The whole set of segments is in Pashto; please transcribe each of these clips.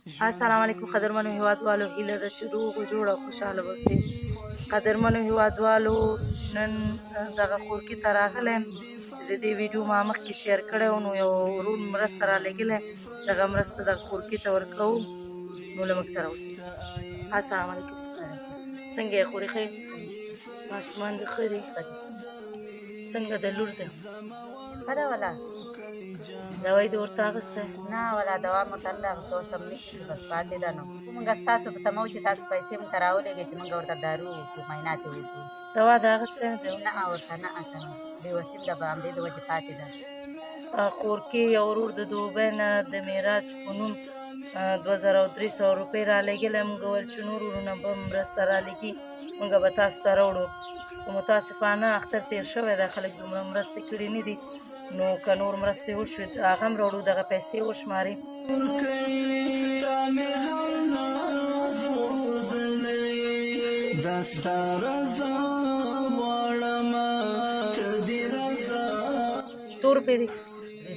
السلام علیکم قدرمنو هیوادوالو، هیله ده چې روغ جوړ او خوشحاله به اوسئ. قدرمنو هیوادوالو، نن دغه خورکي ته راغلی یم چې د دې ویډیو ما مخکې شیر کړی و، نو یو ورور مرسته رالیږلی، دغه مرسته دغه خورکي ته ورکوو، نو له موږ سره اوسئ. السلام علیکم. څنګه یې خورې ښه یې؟ ماشومان دې ښه دي؟ څنګه د لور دی؟ ښه ده ولا دوی دې ورته اخیستی؟ نه ولا دوا مو ته نه ده اخیستې، اوس هم نشته، بس پاتې ده. نو مونږ ستاسو په تمه وو چې تاسو پیسې مونږ ته راولېږئ چې مونږ ورته دارو وکړو، معاینات یې وکړو. دوا دې اخیستی نه دی؟ نه ورته نه که نه، بېوسي ده، په همدې د وجې پاتې ده. خورکي یو ورور د دوبۍ نه د معراج په نوم 2300 روپۍ رالیږلی، موږ ویل چې نور ورونه به مرسته رالیږي، موږ به تاسو ته راوړو، خو متاسفانه اختر تېر شوی دی، خلک دومره مرستې کړي نه دي، نو که نور مرستې وشوې هغه هم راوړو، دغه پیسې وشمارئ. څو روپۍ دي؟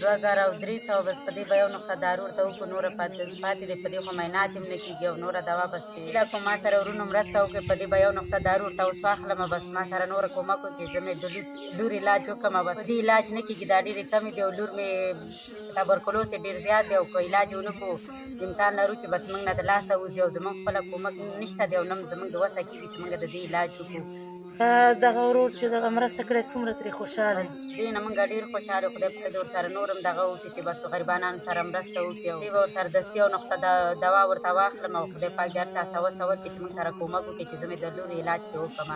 2300. بس په دې به یو نسخه دارو ورته وکړو، نوره پاتې دی، په دې خو معاینات هم نه کېږي او نوره دوا بس چې هیله کوم ما سره ورونو مرسته وکړي، په دې به یو نسخه دارو ورته اوس واخلمه، بس ما سره نوره کومک وکړي، زه مې د لور علاج وکړمه، بس په دې علاج نه کېږي، دا ډېرې کمې دي او لور مې تبرکلوز یې ډېر زیات دی او که علاج یې ونه کړو امکان لرو چې بس موږ نه د لاسه وځي او زموږ خپله کومک نشته دی او نه زموږ د وسه کېږي چې موږ د دې علاج وکړو. دغه ورور چې دغه مرسته کړې څومره ترې خوشحاله دي؟ دې نه موږ ډېر خوشحاله یو، خدای پاک دې ورسره نور هم دغه وکړي چې بس غریبانانو سره مرسته وکړي او دې به ورسره دستي او نسخه دوا ورته واخلم او خدای پاک دې هر چا ته وسه ورکړي چې موږ سره کومک وکړي چې زه مې د لور علاج پرې وکړم.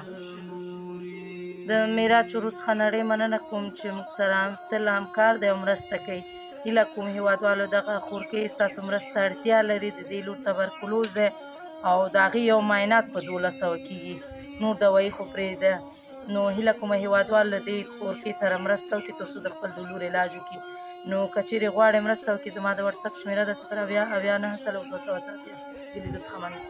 د معراج ورور څخه نړۍ مننه کوم چې موږ سره تل همکار دی او مرسته کوي. هیله کوم هیوادوالو دغه خورکۍ ستاسو مرسته اړتیا لري، د دې لور تبرکلوز دی او د هغې یو معاینات په 1200 کېږي، نور دوایي خو پرېږده، نو هیله کومه هیوادوال له دې خورکۍ سره مرسته وکړي تر څو د خپل د لور علاج وکړي. نو که چیرې غواړئ مرسته وکړي زما د وټساپ شمېره ده 080 90 283. د لیدو څخه مننه.